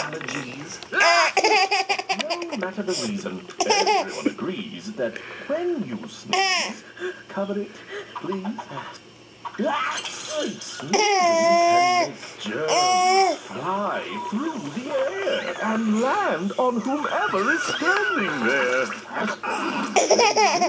Allergies. No matter the reason, everyone agrees that when you sneeze, cover it, please. Sneezing can make germs fly through the air and land on whomever is standing there.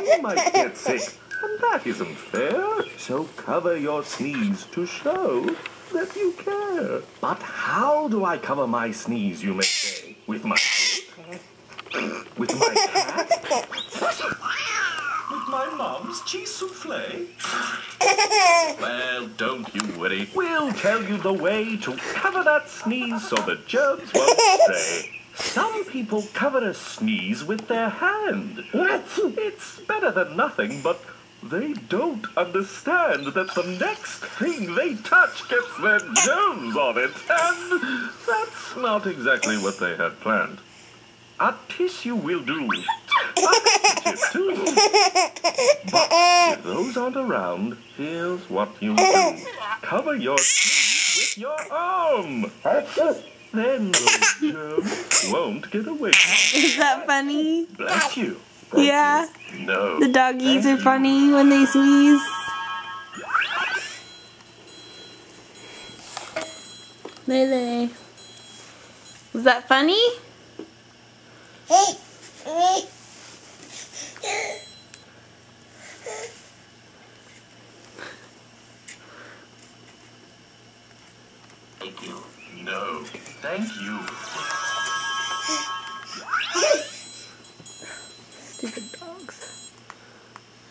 You might get sick, and that isn't fair. So cover your sneeze to show that you care. But how do I cover my sneeze, you may say? With my foot? With my cat? With my mum's cheese souffle? Well, don't you worry. We'll tell you the way to cover that sneeze so the germs won't stray. Some people cover a sneeze with their hand. It's better than nothing, but they don't understand that the next thing they touch gets their germs on it, and that's not exactly what they had planned. A tissue will do. A handkerchief too. But if those aren't around, here's what you do. Cover your sneeze with your arm. Then those germs won't get away. Is that funny? Bless you. Yeah. No. The doggies are funny when they sneeze. Layla. Was that funny? Thank you. No. Thank you. Stupid dogs.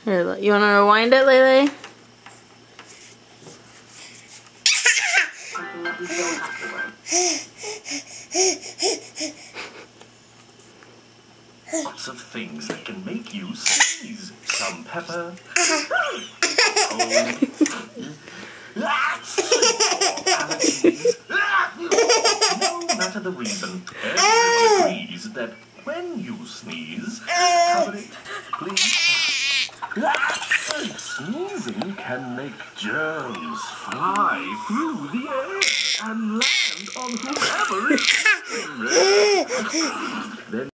Here, you want to rewind it, Layla? Lots of things that can make you sneeze. Some pepper. Allergies. No matter the reason, everyone agrees that when you sneeze, cover it, please. Sneezing can make germs fly through the air and land on whoever is sitting there. Then